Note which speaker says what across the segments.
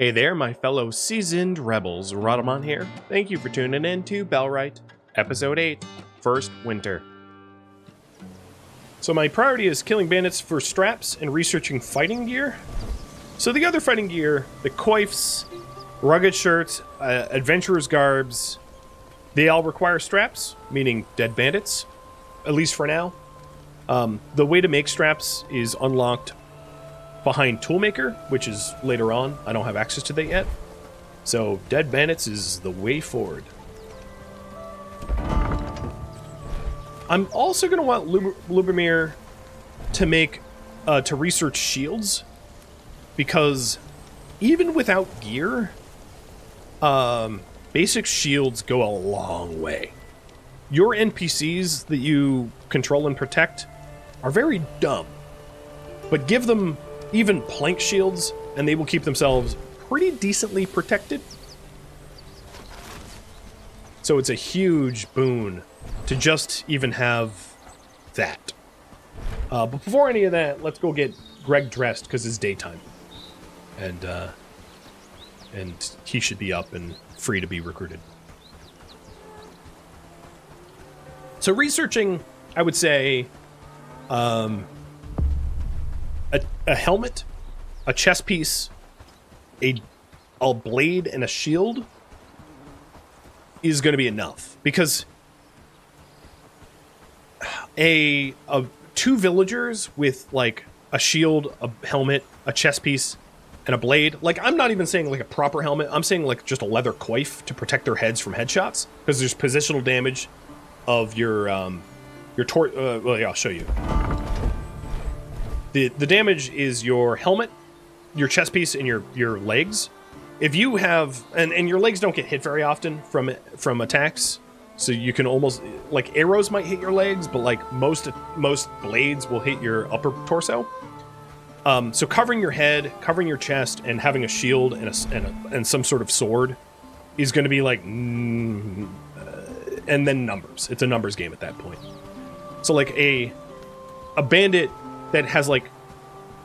Speaker 1: Hey there, my fellow seasoned rebels. Rhadamant here. Thank you for tuning in to Bellwright, Episode 8, First Winter. So my priority is killing bandits for straps and researching fighting gear. So the other fighting gear, the coifs, rugged shirts, adventurer's garbs, they all require straps, meaning dead bandits, at least for now. The way to make straps is unlocked behind Toolmaker, which is later on. I don't have access to that yet. So dead bandits is the way forward. I'm also going to want Lubomir to make, to research shields, because even without gear, basic shields go a long way. Your NPCs that you control and protect are very dumb, but give them even plank shields, and they will keep themselves pretty decently protected. So it's a huge boon to just even have that. But before any of that, let's go get Greg dressed, because it's daytime. And he should be up and free to be recruited. So researching, I would say, a helmet, a chest piece, a blade, and a shield is going to be enough, because two villagers with like a shield, a helmet, a chest piece, and a blade. Like, I'm not even saying like a proper helmet. I'm saying like just a leather coif to protect their heads from headshots, because there's positional damage of your well, yeah, I'll show you. The damage is your helmet, your chest piece, and your legs. If you have, and your legs don't get hit very often from attacks, so you can almost, like, arrows might hit your legs, but like most blades will hit your upper torso. So covering your head, covering your chest, and having a shield and some sort of sword is going to be like, and then numbers. It's a numbers game at that point. So like a bandit that has like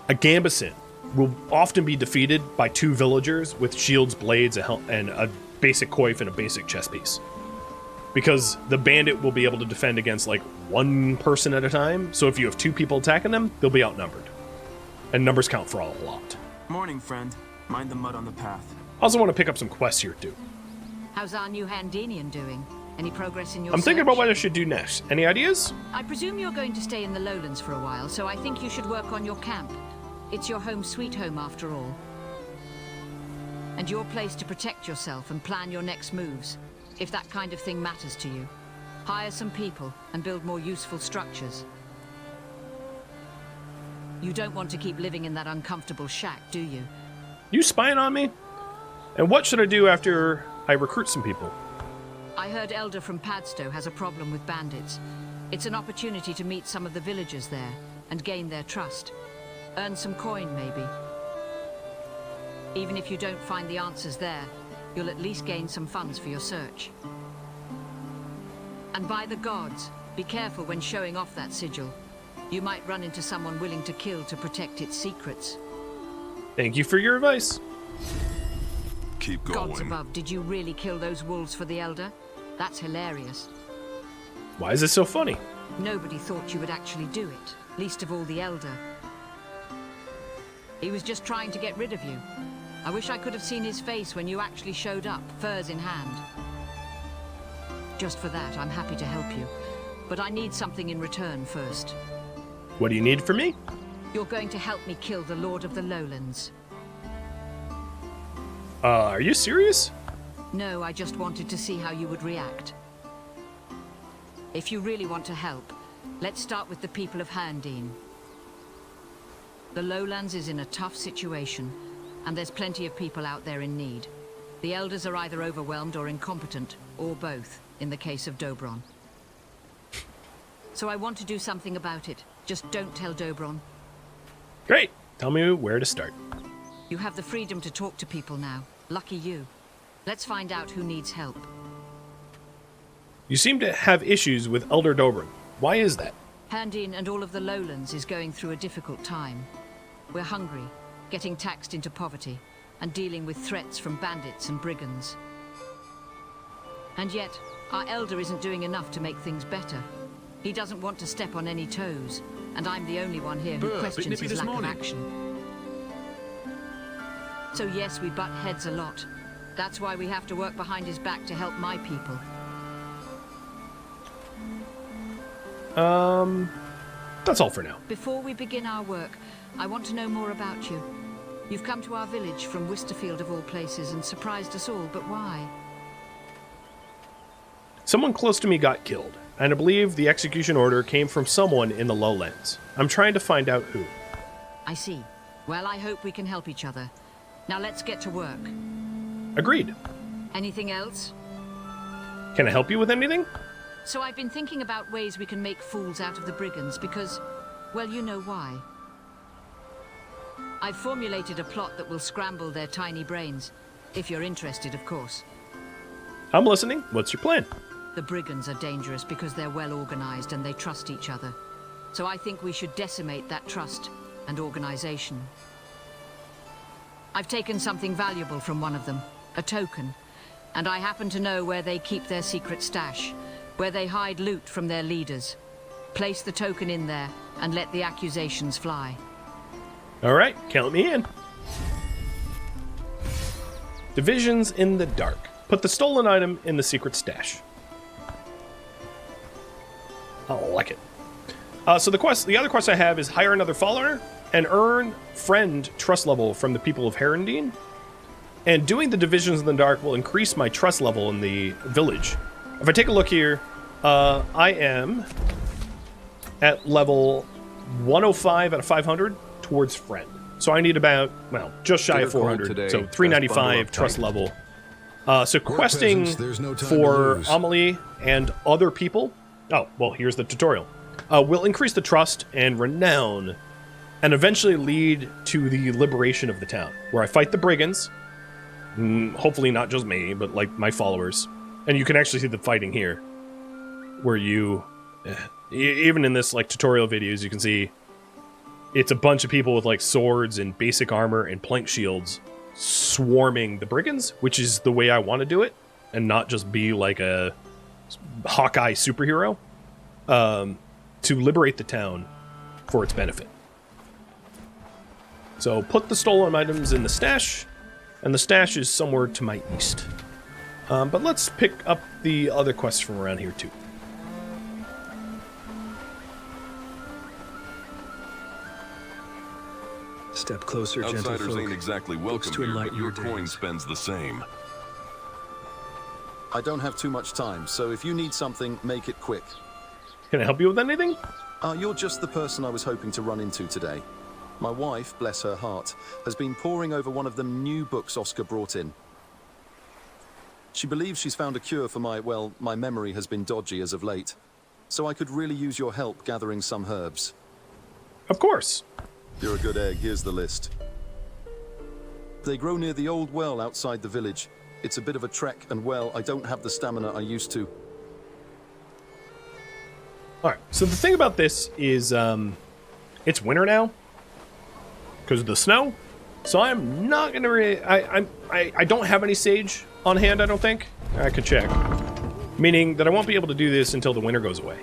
Speaker 1: a gambeson will often be defeated by two villagers with shields, blades, and a basic coif and a basic chest piece. Because the bandit will be able to defend against like one person at a time. So if you have two people attacking them, they'll be outnumbered. And numbers count for a lot.
Speaker 2: Morning, friend. Mind the mud on the path.
Speaker 1: I also want to pick up some quests here too.
Speaker 3: How's our new Handenian doing? Any progress in your
Speaker 1: I'm thinking
Speaker 3: search?
Speaker 1: about what I should do next. Any ideas?
Speaker 3: I presume you're going to stay in the lowlands for a while, so I think you should work on your camp. It's your home sweet home after all. And your place to protect yourself and plan your next moves, if that kind of thing matters to you. Hire some people and build more useful structures. You don't want to keep living in that uncomfortable shack, do you?
Speaker 1: You spying on me? And what should I do after I recruit some people?
Speaker 3: I heard Elder from Padstow has a problem with bandits. It's an opportunity to meet some of the villagers there and gain their trust. Earn some coin, maybe. Even if you don't find the answers there, you'll at least gain some funds for your search. And by the gods, be careful when showing off that sigil. You might run into someone willing to kill to protect its secrets.
Speaker 1: Thank you for your advice.
Speaker 4: Keep going.
Speaker 3: Gods above, did you really kill those wolves for the Elder? That's hilarious.
Speaker 1: Why is it so funny?
Speaker 3: Nobody thought you would actually do it, least of all the Elder. He was just trying to get rid of you. I wish I could have seen his face when you actually showed up, furs in hand. Just for that, I'm happy to help you. But I need something in return first.
Speaker 1: What do you need from me?
Speaker 3: You're going to help me kill the Lord of the Lowlands.
Speaker 1: Are you serious?
Speaker 3: No, I just wanted to see how you would react. If you really want to help, let's start with the people of Handeen. The Lowlands is in a tough situation, and there's plenty of people out there in need. The elders are either overwhelmed or incompetent, or both, in the case of Dobron. So I want to do something about it. Just don't tell Dobron.
Speaker 1: Great. Tell me where to start.
Speaker 3: You have the freedom to talk to people now. Lucky you. Let's find out who needs help.
Speaker 1: You seem to have issues with Elder Dobron. Why is that?
Speaker 3: Handeen and all of the lowlands is going through a difficult time. We're hungry, getting taxed into poverty. and dealing with threats from bandits and brigands. And yet, our elder isn't doing enough to make things better. He doesn't want to step on any toes, and I'm the only one here who questions his lack of action. So yes, we butt heads a lot. That's why we have to work behind his back to help my people.
Speaker 1: That's all for now.
Speaker 3: Before we begin our work, I want to know more about you. You've come to our village from Westerfield of all places and surprised us all, but why?
Speaker 1: Someone close to me got killed, and I believe the execution order came from someone in the lowlands. I'm trying to find out who.
Speaker 3: I see. Well, I hope we can help each other. Now let's get to work.
Speaker 1: Agreed.
Speaker 3: Anything else?
Speaker 1: Can I help you with anything?
Speaker 3: So I've been thinking about ways we can make fools out of the brigands because, well, you know why. I've formulated a plot that will scramble their tiny brains. If you're interested, of course.
Speaker 1: I'm listening. What's your plan?
Speaker 3: The brigands are dangerous because they're well organized and they trust each other. So I think we should decimate that trust and organization. I've taken something valuable from one of them, a token, and I happen to know where they keep their secret stash, where they hide loot from their leaders. Place the token in there and let the accusations fly.
Speaker 1: All right, count me in. Divisions in the dark. Put the stolen item in the secret stash. I like it. So the other quest I have is hire another follower and earn friend trust level from the people of Herondine. And doing the divisions in the dark will increase my trust level in the village. If I take a look here, I am at level 105 out of 500 towards friend. So I need about, well, just shy of 400. So 395 trust level. So questing for Amelie and other people. Oh, well, here's the tutorial. Will increase the trust and renown and eventually lead to the liberation of the town, where I fight the brigands. Hopefully not just me, but like my followers. And you can actually see the fighting here, where you, even in this like tutorial videos, you can see it's a bunch of people with like swords and basic armor and plank shields swarming the brigands, which is the way I want to do it, and not just be like a Hawkeye superhero, to liberate the town for its benefit. So put the stolen items in the stash, and the stash is somewhere to my east. But let's pick up the other quests from around here too.
Speaker 5: Step closer, gentle
Speaker 4: Outsiders
Speaker 5: folk.
Speaker 4: ain't exactly welcome
Speaker 5: to
Speaker 4: here,
Speaker 5: enlighten
Speaker 4: but your
Speaker 5: your
Speaker 4: coin
Speaker 5: days.
Speaker 4: spends the same.
Speaker 6: I don't have too much time, so if you need something, make it quick.
Speaker 1: Can I help you with anything?
Speaker 6: You're just the person I was hoping to run into today. My wife, bless her heart, has been poring over one of them new books Oscar brought in. She believes she's found a cure for my memory has been dodgy as of late. So I could really use your help gathering some herbs.
Speaker 1: Of course.
Speaker 6: You're a good egg, here's the list. They grow near the old well outside the village. It's a bit of a trek, and well, I don't have the stamina I used to.
Speaker 1: Alright, so the thing about this is, it's winter now, because of the snow, so I'm not gonna really, I don't have any sage on hand, I don't think. I could check. Meaning that I won't be able to do this until the winter goes away.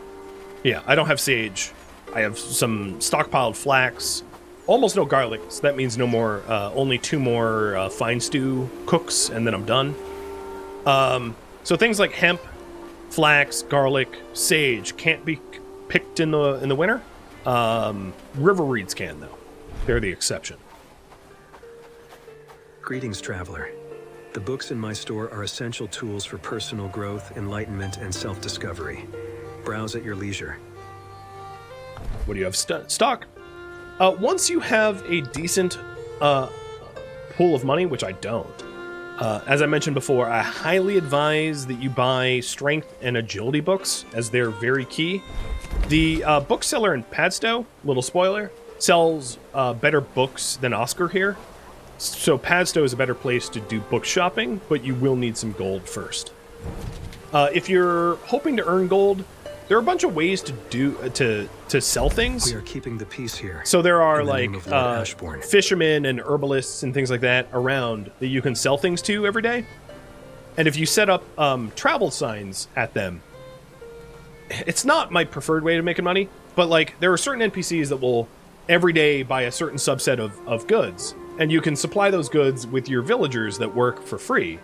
Speaker 1: Yeah, I don't have sage. I have some stockpiled flax, almost no garlic, so that means no more, only 2 more fine stew cooks, and then I'm done. So things like hemp, flax, garlic, sage can't be picked in the winter. River reeds can, though. They're the exception.
Speaker 5: Greetings, traveler. The books in my store are essential tools for personal growth, enlightenment, and self-discovery. Browse at your leisure.
Speaker 1: What do you have stock? Once you have a decent pool of money, which I don't, as I mentioned before, I highly advise that you buy strength and agility books, as they're very key. The bookseller in Padstow, little spoiler, sells better books than Oscar here. So Padstow is a better place to do book shopping, but you will need some gold first. If you're hoping to earn gold, there are a bunch of ways to do to sell things.
Speaker 5: We are keeping the peace here.
Speaker 1: So there are
Speaker 5: in the
Speaker 1: like
Speaker 5: name of Lord Ashbourne.
Speaker 1: fishermen and herbalists and things like that around that you can sell things to every day. And if you set up travel signs at them, it's not my preferred way of making money, but like there are certain NPCs that will every day buy a certain subset of goods, and you can supply those goods with your villagers that work for free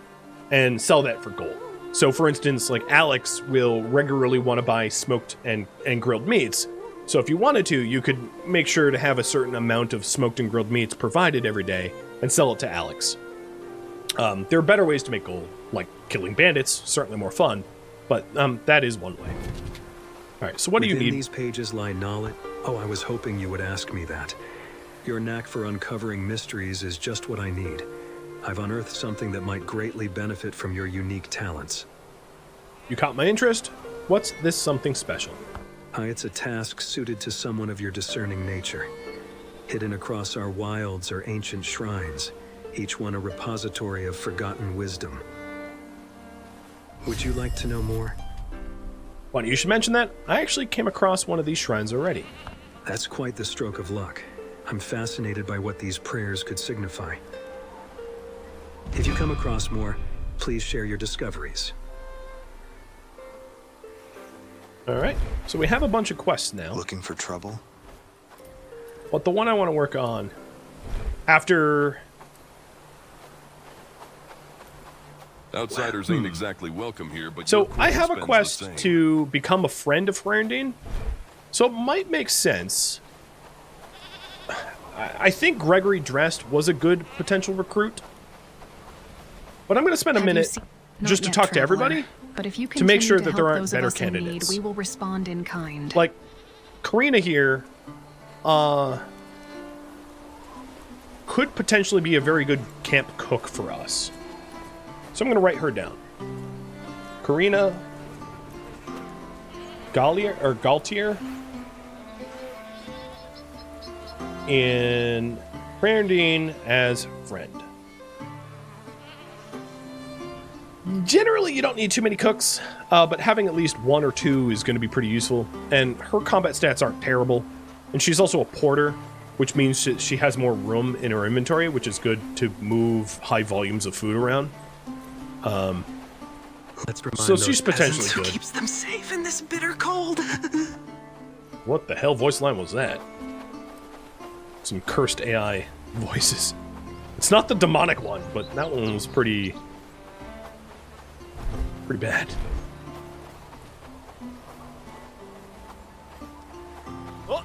Speaker 1: and sell that for gold. So for instance, like Alex will regularly want to buy smoked and grilled meats. So if you wanted to, you could make sure to have a certain amount of smoked and grilled meats provided every day and sell it to Alex. There are better ways to make gold, like killing bandits, certainly more fun, but that is one way. All right, so what do you need?
Speaker 5: Within these pages lie knowledge. Oh, I was hoping you would ask me that. Your knack for uncovering mysteries is just what I need. I've unearthed something that might greatly benefit from your unique talents.
Speaker 1: You caught my interest. What's this something special?
Speaker 5: It's a task suited to someone of your discerning nature. Hidden across our wilds are ancient shrines, each one a repository of forgotten wisdom. Would you like to know more?
Speaker 1: Funny you should mention that. I actually came across one of these shrines already.
Speaker 5: That's quite the stroke of luck. I'm fascinated by what these prayers could signify. If you come across more, please share your discoveries.
Speaker 1: All right, so we have a bunch of quests now.
Speaker 4: Looking for trouble?
Speaker 1: But the one I want to work on after...
Speaker 4: Outsiders ain't exactly welcome here, but
Speaker 1: So I have a quest to become a friend of Rhadamant, so it might make sense. I think Gregory Drest was a good potential recruit, but I'm going to spend a minute just to talk to everybody
Speaker 7: but if you
Speaker 1: to make sure that
Speaker 7: help
Speaker 1: there aren't
Speaker 7: those of
Speaker 1: better
Speaker 7: us in need,
Speaker 1: candidates.
Speaker 7: we will respond in kind.
Speaker 1: Like Karina here could potentially be a very good camp cook for us. So I'm going to write her down. Karina Galtier and Rhadamant as friend. Generally, you don't need too many cooks, but having at least one or two is going to be pretty useful. And her combat stats aren't terrible. And she's also a porter, which means she has more room in her inventory, which is good to move high volumes of food around. So she's potentially
Speaker 2: Who
Speaker 1: good.
Speaker 2: keeps them safe in this bitter cold?
Speaker 1: What the hell voice line was that? Some cursed AI voices. It's not the demonic one, but that one was pretty bad. Oh.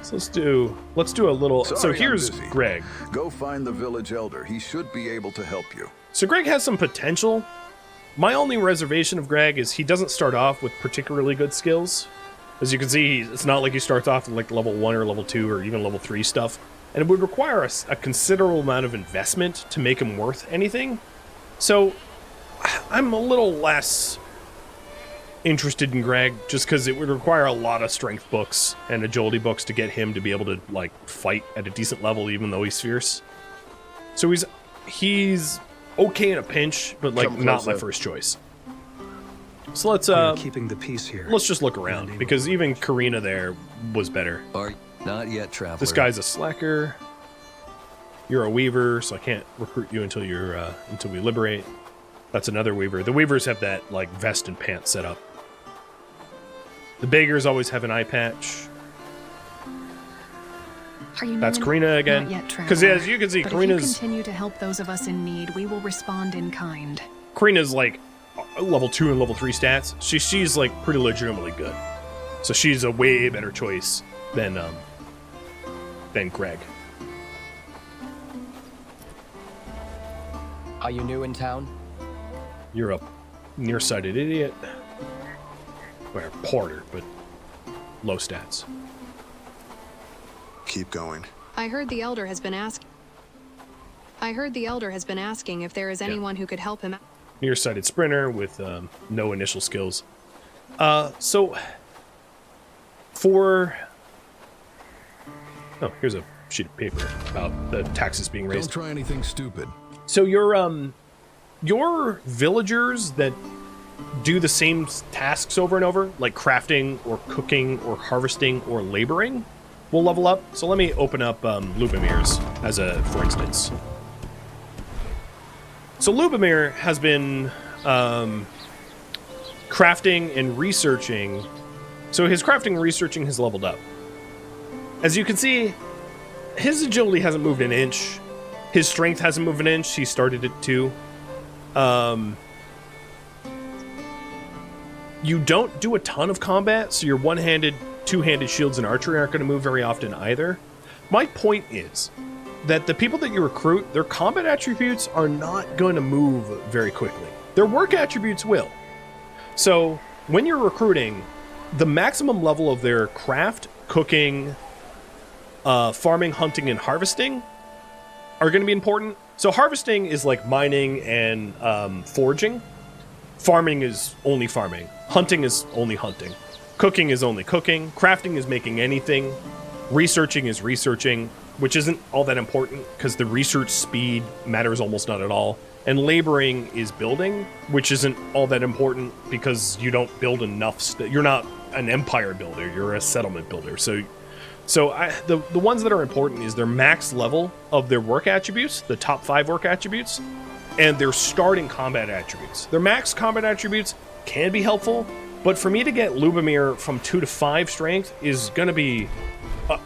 Speaker 1: So let's do a little.
Speaker 8: Sorry,
Speaker 1: so here's
Speaker 8: I'm busy.
Speaker 1: Greg.
Speaker 8: Go find the village elder. He should be able to help you.
Speaker 1: So Greg has some potential. My only reservation of Greg is he doesn't start off with particularly good skills. As you can see, it's not like he starts off with like level 1 or level 2 or even level 3 stuff. And it would require a considerable amount of investment to make him worth anything. So I'm a little less interested in Greg just because it would require a lot of strength books and agility books to get him to be able to like fight at a decent level even though he's fierce. So he's okay in a pinch, but like not my first choice. So let's
Speaker 5: keeping the peace here.
Speaker 1: let's just look around because even Karina there was better.
Speaker 9: Not yet, traveler.
Speaker 1: This guy's a slacker. You're a weaver, so I can't recruit you until we liberate. That's another weaver. The weavers have that like vest and pants set up. The beggars always have an eye patch. That's Karina again. Because as you can see, Karina's
Speaker 7: If you continue to help those of us in need, we will respond in kind.
Speaker 1: Karina's like level 2 and level 3 stats. She's like pretty legitimately good. So she's a way better choice than Greg.
Speaker 9: Are you new in town?
Speaker 1: You're a nearsighted idiot. Or porter, but low stats.
Speaker 4: Keep going.
Speaker 10: I heard the elder has been asking if there is anyone who could help him out.
Speaker 1: Nearsighted sprinter with no initial skills. So for here's a sheet of paper about the taxes being raised.
Speaker 8: Don't try anything stupid.
Speaker 1: So your villagers that do the same tasks over and over, like crafting or cooking or harvesting or laboring, will level up. So let me open up Lubomir's as a for instance. So Lubomir has been crafting and researching. So his crafting and researching has leveled up. As you can see, his agility hasn't moved an inch. His strength hasn't moved an inch. He started it too. You don't do a ton of combat, so your one-handed, two-handed shields and archery aren't going to move very often either. My point is that the people that you recruit, their combat attributes are not going to move very quickly. Their work attributes will. So when you're recruiting, the maximum level of their craft, cooking, farming, hunting, and harvesting are going to be important. So harvesting is like mining and foraging. Farming is only farming. Hunting is only hunting. Cooking is only cooking. Crafting is making anything. Researching is researching, which isn't all that important because the research speed matters almost not at all. And laboring is building, which isn't all that important because you don't build enough. You're not an empire builder. You're a settlement builder. So the ones that are important is their max level of their work attributes, the top 5 work attributes, and their starting combat attributes. Their max combat attributes can be helpful, but for me to get Lubomir from 2 to 5 strength is going to be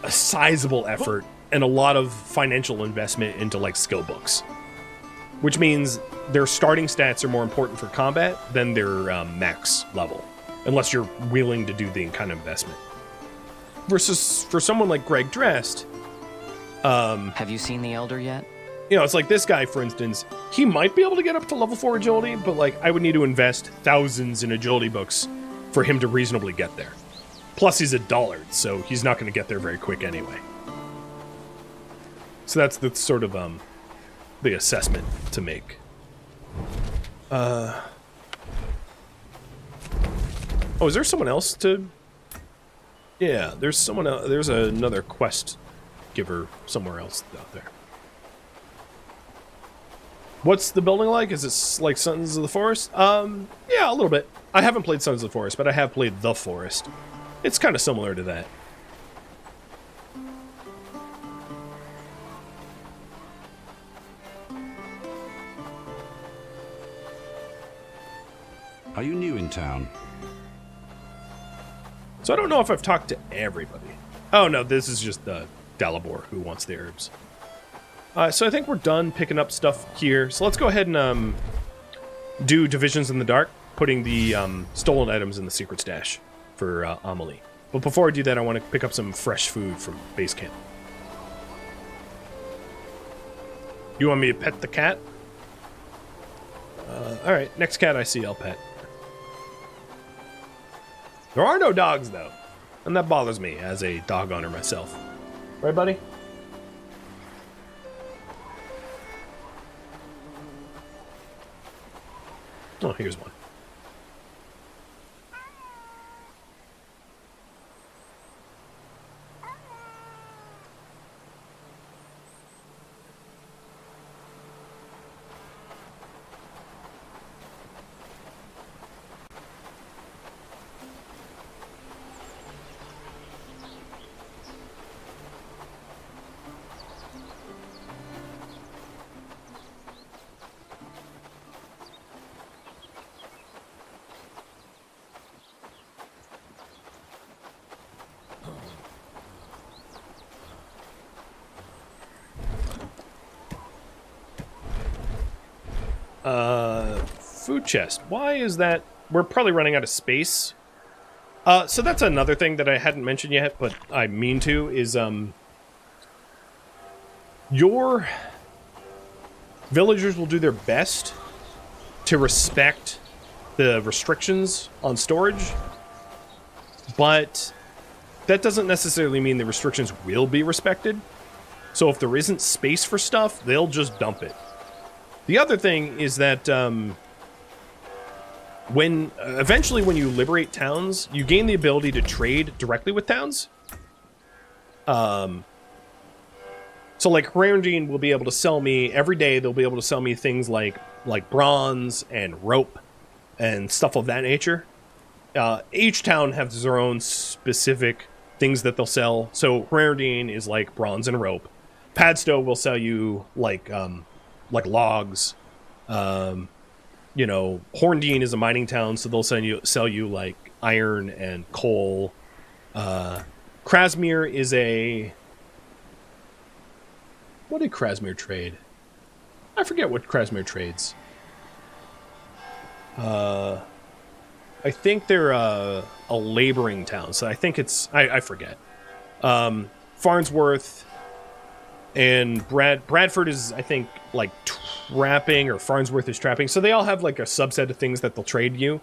Speaker 1: a sizable effort and a lot of financial investment into like skill books, which means their starting stats are more important for combat than their max level, unless you're willing to do the kind of investment. Versus for someone like Greg Drest,
Speaker 9: have you seen the Elder yet?
Speaker 1: You know, it's like this guy, for instance, he might be able to get up to level 4 agility, but like I would need to invest thousands in agility books for him to reasonably get there. Plus he's a dullard, so he's not going to get there very quick anyway. So that's the sort of the assessment to make. Oh, is there someone else to... Yeah, there's someone else. There's another quest giver somewhere else out there. What's the building like? Is it like Sons of the Forest? Yeah, a little bit. I haven't played Sons of the Forest, but I have played The Forest. It's kind of similar to that.
Speaker 11: Are you new in town?
Speaker 1: So I don't know if I've talked to everybody. Oh no, this is just Dalibor who wants the herbs. So I think we're done picking up stuff here. So let's go ahead and do Divisions in the Dark, putting the stolen items in the secret stash for Amelie. But before I do that, I want to pick up some fresh food from base camp. You want me to pet the cat? Alright, next cat I see, I'll pet. There are no dogs, though. And that bothers me as a dog owner myself. Right, buddy? Oh, here's one. Food chest. Why is that? We're probably running out of space. So that's another thing that I hadn't mentioned yet, but I mean to, is your villagers will do their best to respect the restrictions on storage, but that doesn't necessarily mean the restrictions will be respected. So if there isn't space for stuff, they'll just dump it. The other thing is that eventually when you liberate towns, you gain the ability to trade directly with towns. So like Rhadamant will be able to sell me every day. They'll be able to sell me things like bronze and rope and stuff of that nature. Each town has their own specific things that they'll sell. So Rhadamant is like bronze and rope. Padstow will sell you like logs. Horndine is a mining town, so they'll sell you like iron and coal. Krasmir is a... What did Krasmir trade? I forget what Krasmir trades. I think they're a laboring town, so I think it's... I forget. Farnsworth and Bradford is, I think, like trapping, or Farnsworth is trapping. So they all have like a subset of things that they'll trade you.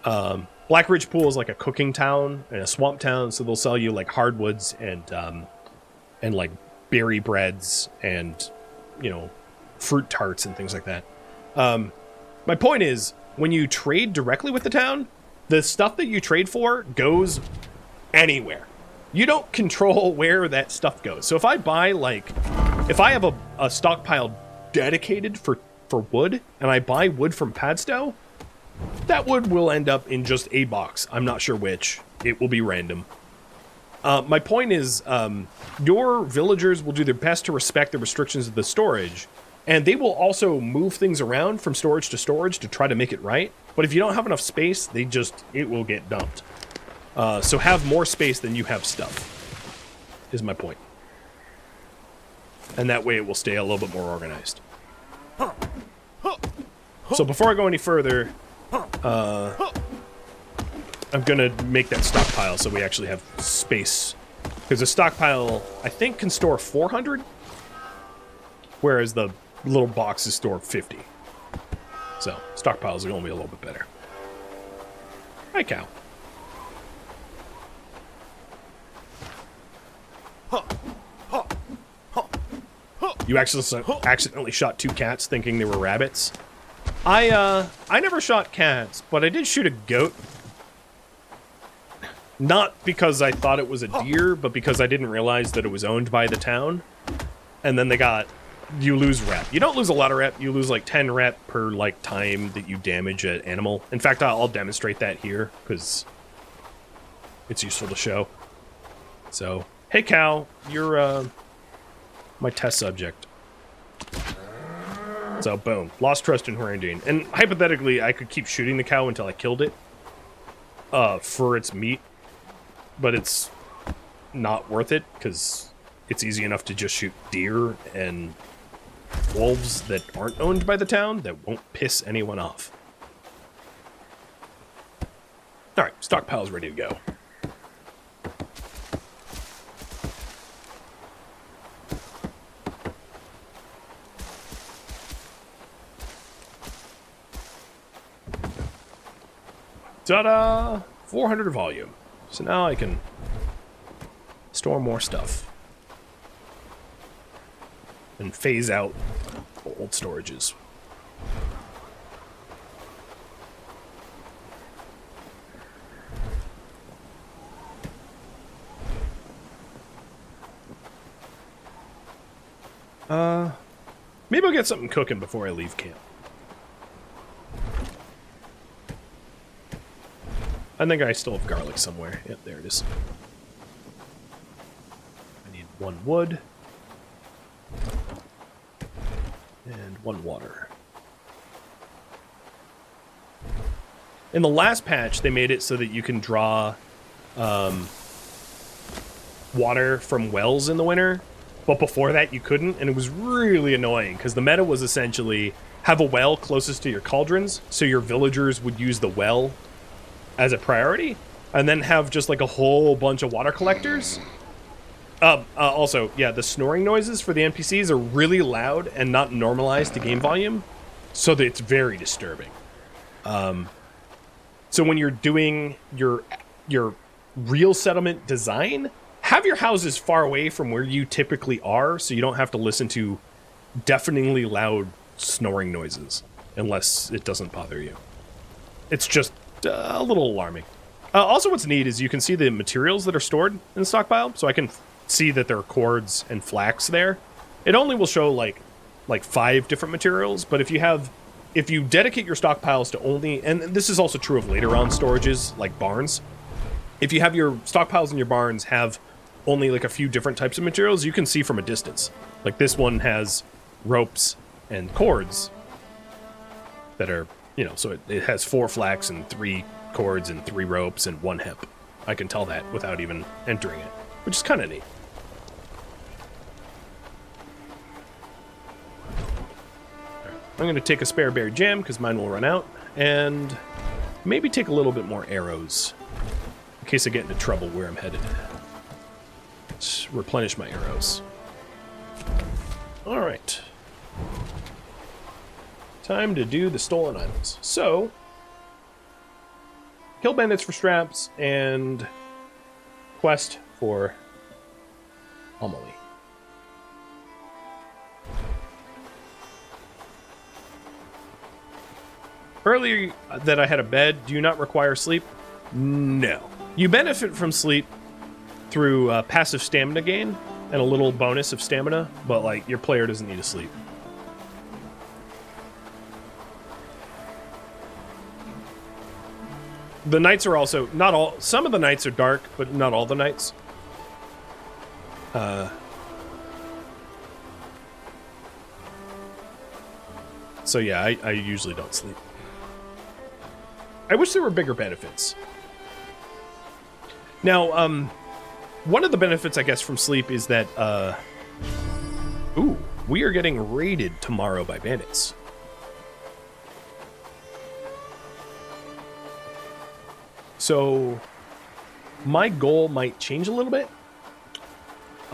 Speaker 1: Blackridge Pool is like a cooking town and a swamp town, so they'll sell you like hardwoods and like berry breads and, fruit tarts and things like that. My point is, when you trade directly with the town, the stuff that you trade for goes anywhere. You don't control where that stuff goes. So if I buy, if I have a stockpile dedicated for wood, and I buy wood from Padstow, that wood will end up in just a box. I'm not sure which. It will be random. My point is, your villagers will do their best to respect the restrictions of the storage, and they will also move things around from storage to storage to try to make it right. But if you don't have enough space, it will get dumped. So have more space than you have stuff, is my point. And that way it will stay a little bit more organized. So before I go any further, I'm gonna make that stockpile so we actually have space. Because the stockpile, I think, can store 400, whereas the little boxes store 50. So stockpiles are gonna be a little bit better. Hi, cow. You accidentally shot 2 cats thinking they were rabbits. I never shot cats, but I did shoot a goat. Not because I thought it was a deer, but because I didn't realize that it was owned by the town. And then you lose rep. You don't lose a lot of rep. You lose like 10 rep per time that you damage an animal. In fact, I'll demonstrate that here because it's useful to show. So, hey cow, you're my test subject. So boom, lost trust in Rhadamant. And hypothetically, I could keep shooting the cow until I killed it for its meat, but it's not worth it because it's easy enough to just shoot deer and wolves that aren't owned by the town that won't piss anyone off. All right, stockpile's ready to go. Ta-da! 400 volume. So now I can store more stuff. And phase out old storages. Maybe I'll get something cooking before I leave camp. I think I still have garlic somewhere. Yep, there it is. I need 1 wood. And 1 water. In the last patch, they made it so that you can draw water from wells in the winter. But before that, you couldn't, and it was really annoying, because the meta was essentially have a well closest to your cauldrons, so your villagers would use the well as a priority, and then have just like a whole bunch of water collectors. Also, yeah, the snoring noises for the NPCs are really loud and not normalized to game volume, so that it's very disturbing. So when you're doing your real settlement design, have your houses far away from where you typically are, so you don't have to listen to deafeningly loud snoring noises, unless it doesn't bother you. It's just a little alarming. Also, what's neat is you can see the materials that are stored in the stockpile, so I can see that there are cords and flax there. It only will show like 5 different materials, but if you have if you dedicate your stockpiles to only, and this is also true of later on storages like barns, if you have your stockpiles in your barns have only like a few different types of materials, you can see from a distance. Like this one has ropes and cords that are, you know, so it has 4 flax and 3 cords and 3 ropes and 1 hemp. I can tell that without even entering it, which is kind of neat. I'm going to take a spare berry jam because mine will run out, and maybe take a little bit more arrows in case I get into trouble where I'm headed. Let's replenish my arrows. All right. Time to do the stolen items. So, kill bandits for straps and quest for Amelie. Earlier that I had a bed, do you not require sleep? No. You benefit from sleep through passive stamina gain and a little bonus of stamina, but like your player doesn't need to sleep. The nights are also, not all, some of the nights are dark, but not all the nights. So yeah, I usually don't sleep. I wish there were bigger benefits. Now, one of the benefits, I guess, from sleep is that, ooh, we are getting raided tomorrow by bandits. So, my goal might change a little bit.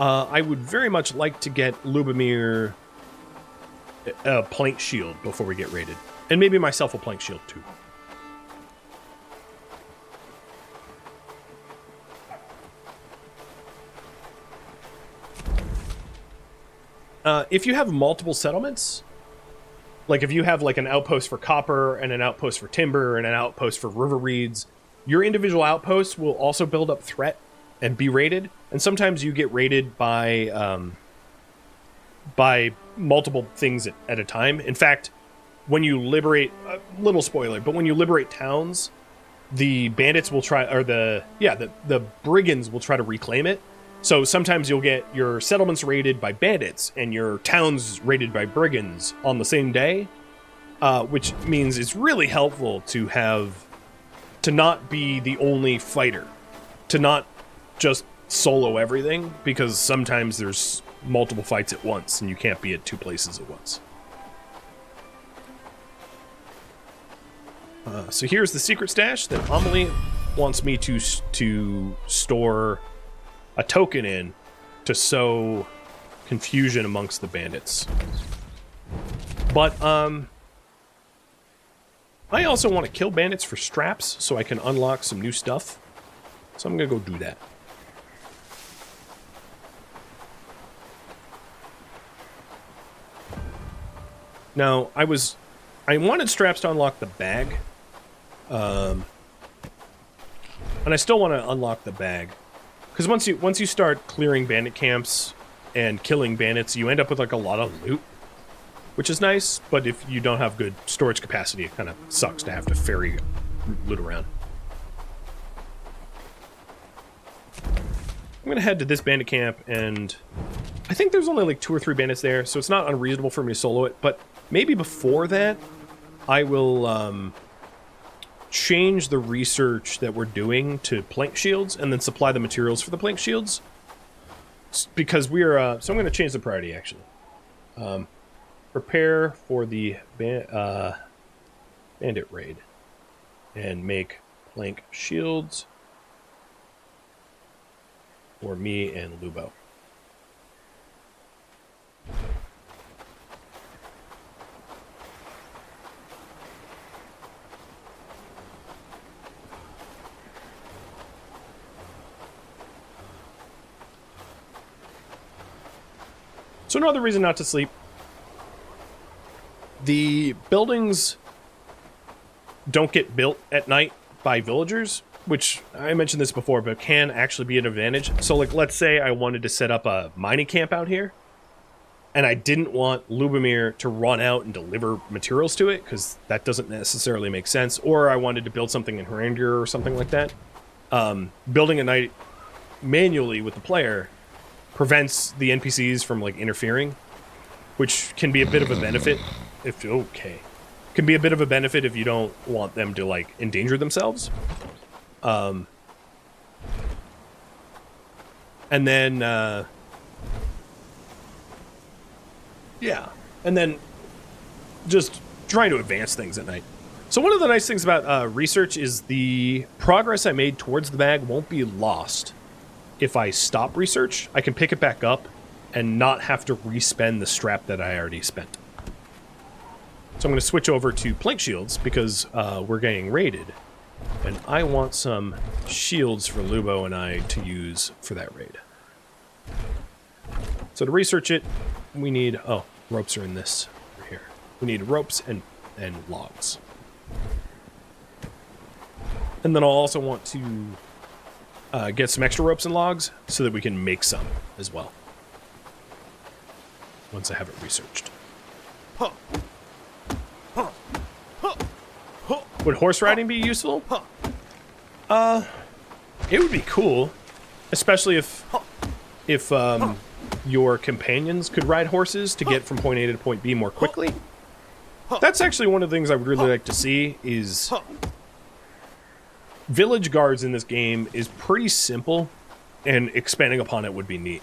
Speaker 1: I would very much like to get Lubomir a plank shield before we get raided. And maybe myself a plank shield, too. If you have multiple settlements, like if you have like an outpost for copper and an outpost for timber and an outpost for river reeds, your individual outposts will also build up threat and be raided. And sometimes you get raided by multiple things at a time. In fact, when you liberate, little spoiler, but when you liberate towns, the bandits will try, or the brigands will try to reclaim it. So sometimes you'll get your settlements raided by bandits and your towns raided by brigands on the same day, which means it's really helpful to not be the only fighter, to not just solo everything, because sometimes there's multiple fights at once and you can't be at 2 places at once. So here's the secret stash that Amelie wants me to store a token in to sow confusion amongst the bandits. But I also want to kill bandits for straps so I can unlock some new stuff. So I'm gonna go do that. Now, I wanted straps to unlock the bag. And I still want to unlock the bag. Because once you start clearing bandit camps and killing bandits, you end up with like a lot of loot, which is nice. But if you don't have good storage capacity, it kind of sucks to have to ferry loot around. I'm gonna head to this bandit camp, and I think there's only like 2 or 3 bandits there, so it's not unreasonable for me to solo it. But maybe before that, I will change the research that we're doing to plank shields and then supply the materials for the plank shields, because we're so I'm going to change the priority actually. Prepare for the bandit raid and make plank shields for me and Lubo. So no other reason not to sleep. The buildings don't get built at night by villagers, which I mentioned this before, but can actually be an advantage. So like, let's say I wanted to set up a mining camp out here. And I didn't want Lubomir to run out and deliver materials to it, because that doesn't necessarily make sense. Or I wanted to build something in Herandir or something like that. Building a knight manually with the player prevents the NPCs from like interfering, which can be a bit of a benefit if can be a bit of a benefit if you don't want them to like endanger themselves. And then yeah, and then just trying to advance things at night. So one of the nice things about research is the progress I made towards the bag won't be lost. If I stop research, I can pick it back up and not have to respend the strap that I already spent. So I'm going to switch over to plank shields because we're getting raided. And I want some shields for Lubo and I to use for that raid. So to research it, we need... Oh, ropes are in this over here. We need ropes and logs. And then I'll also want to get some extra ropes and logs so that we can make some as well. Once I have it researched. Would horse riding be useful? It would be cool. Especially if your companions could ride horses to get from point A to point B more quickly. That's actually one of the things I would really like to see is... Village guards in this game is pretty simple, and expanding upon it would be neat.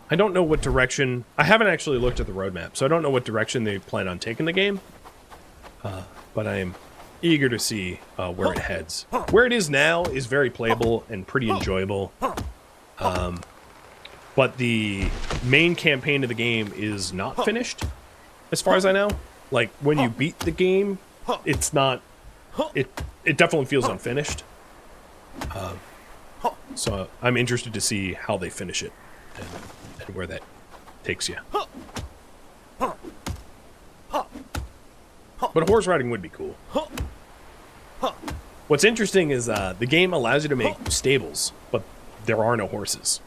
Speaker 1: I don't know what direction... I haven't actually looked at the roadmap, so I don't know what direction they plan on taking the game. But I am eager to see where it heads. Where it is now is very playable and pretty enjoyable. But the main campaign of the game is not finished, as far as I know. Like, when you beat the game, it's not... It definitely feels unfinished. So I'm interested to see how they finish it and where that takes you. But horse riding would be cool. What's interesting is the game allows you to make stables, but there are no horses.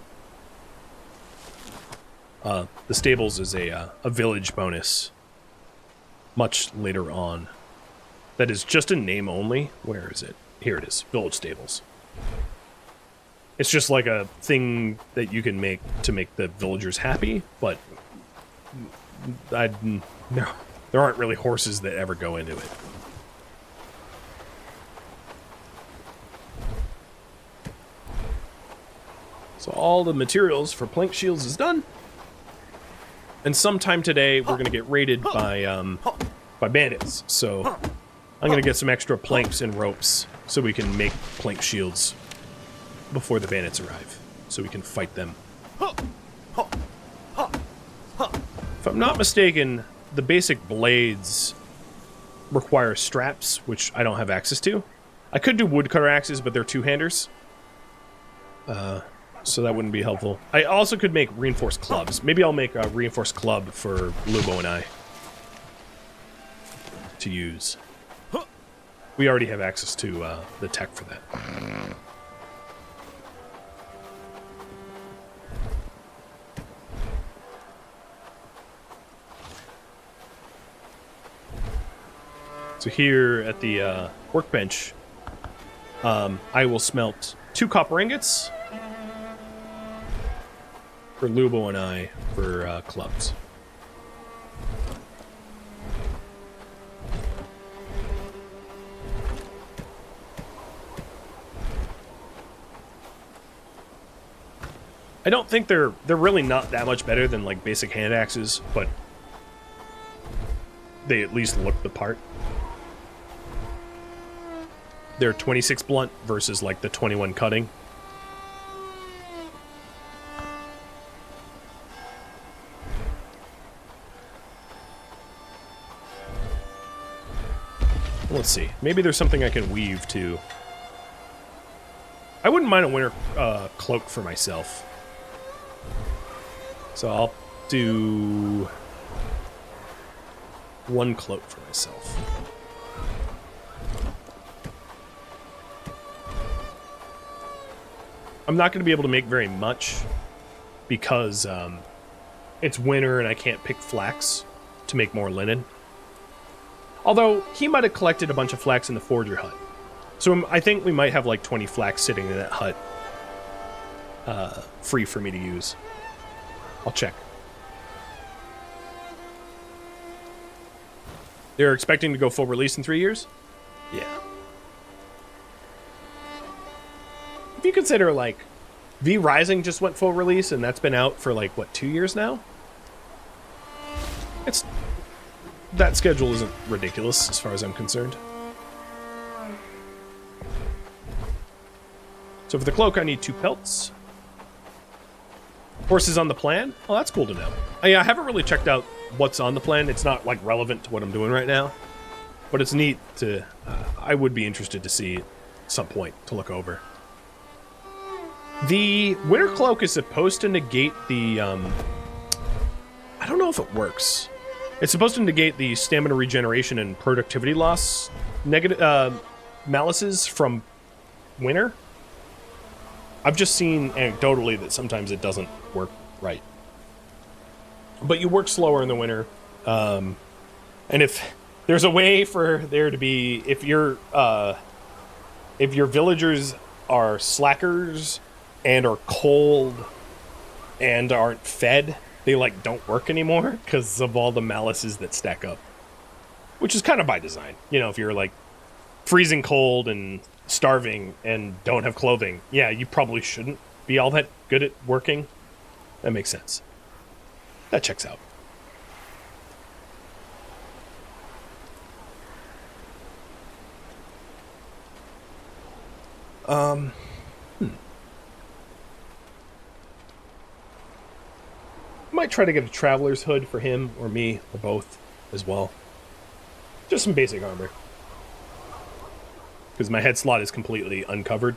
Speaker 1: The stables is a village bonus much later on. That is just a name only. Where is it? Here it is. Village stables. It's just like a thing that you can make to make the villagers happy, but there aren't really horses that ever go into it. So all the materials for plank shields is done. And sometime today we're going to get raided by bandits. So I'm going to get some extra planks and ropes so we can make plank shields before the bandits arrive, so we can fight them. If I'm not mistaken, the basic blades require straps, which I don't have access to. I could do woodcutter axes, but they're two-handers. So that wouldn't be helpful. I also could make reinforced clubs. Maybe I'll make a reinforced club for Lubo and I to use. We already have access to the tech for that. So here at the workbench, I will smelt 2 copper ingots for Lubo and I for clubs. I don't think they're really not that much better than like basic hand axes, but they at least look the part. They're 26 blunt versus like the 21 cutting. Let's see. Maybe there's something I can weave too. I wouldn't mind a winter cloak for myself. So I'll do 1 cloak for myself. I'm not going to be able to make very much because it's winter and I can't pick flax to make more linen. Although, he might have collected a bunch of flax in the forger hut. So I think we might have like 20 flax sitting in that hut free for me to use. I'll check. They're expecting to go full release in 3 years? Yeah. If you consider, like, V Rising just went full release, and that's been out for, like, what, 2 years now? That schedule isn't ridiculous, as far as I'm concerned. So for the cloak, I need 2 pelts. Horses on the plan? Oh, that's cool to know. I haven't really checked out what's on the plan. It's not, like, relevant to what I'm doing right now. But it's neat to... I would be interested to see at some point to look over. The Winter Cloak is supposed to negate the... I don't know if it works. It's supposed to negate the stamina regeneration and productivity loss malices from winter. I've just seen anecdotally that sometimes it doesn't work right. But you work slower in the winter. And if there's a way for there to be... If your villagers are slackers and are cold and aren't fed, they, like, don't work anymore because of all the malices that stack up. Which is kind of by design. You know, if you're, like, freezing cold and starving and don't have clothing, yeah, you probably shouldn't be all that good at working. That makes sense. That checks out. Might try to get a traveler's hood for him or me or both as well. Just some basic armor. Because my head slot is completely uncovered.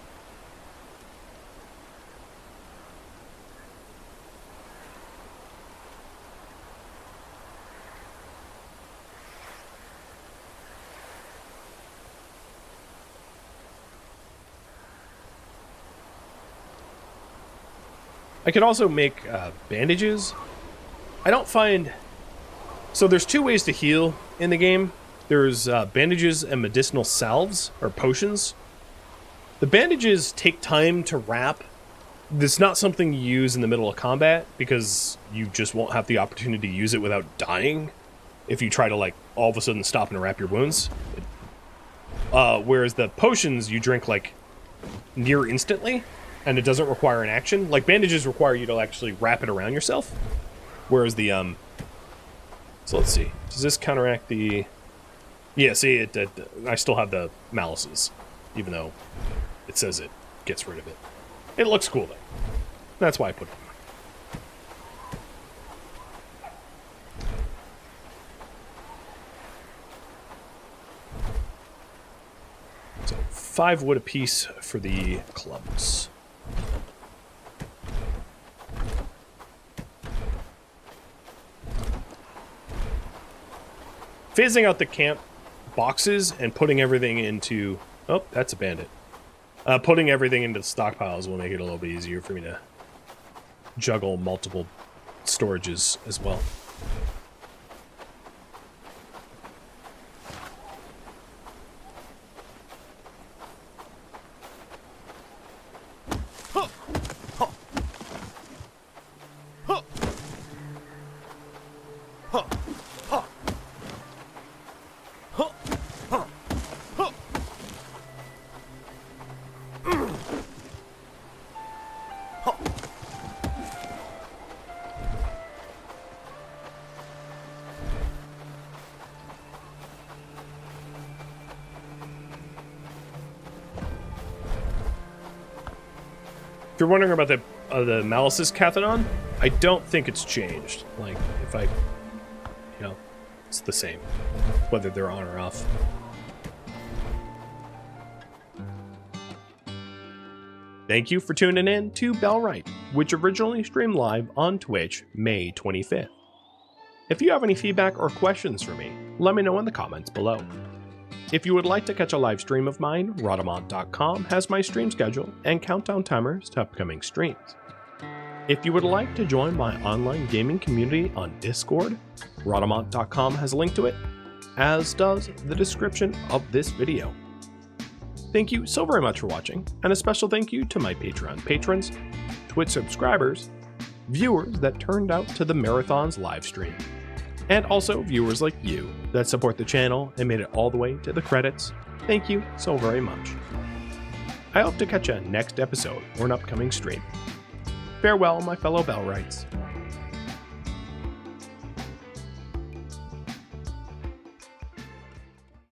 Speaker 1: I could also make bandages. I don't find... So there's 2 ways to heal in the game. There's bandages and medicinal salves, or potions. The bandages take time to wrap. It's not something you use in the middle of combat, because you just won't have the opportunity to use it without dying if you try to, like, all of a sudden stop and wrap your wounds. Whereas the potions you drink, like, near instantly, and it doesn't require an action. Like, bandages require you to actually wrap it around yourself. Whereas the, So let's see. Does this counteract the... Yeah, see, I still have the malices, even though it says it gets rid of it. It looks cool, though. That's why I put it on. So, 5 wood apiece for the clubs. Phasing out the camp boxes and putting everything into... Oh, that's a bandit. Putting everything into the stockpiles will make it a little bit easier for me to juggle multiple storages as well. If you're wondering about the Malice's Cathanon, I don't think it's changed. Like, if I... You know, it's the same. Whether they're on or off. Thank you for tuning in to Bellwright, which originally streamed live on Twitch May 25th. If you have any feedback or questions for me, let me know in the comments below. If you would like to catch a live stream of mine, Rhadamant.com has my stream schedule and countdown timers to upcoming streams. If you would like to join my online gaming community on Discord, Rhadamant.com has a link to it, as does the description of this video. Thank you so very much for watching, and a special thank you to my Patreon patrons, Twitch subscribers, viewers that turned out to the Marathon's livestream, and also viewers like you that support the channel and made it all the way to the credits. Thank you so very much. I hope to catch you next episode or an upcoming stream. Farewell, my fellow Bellwrights.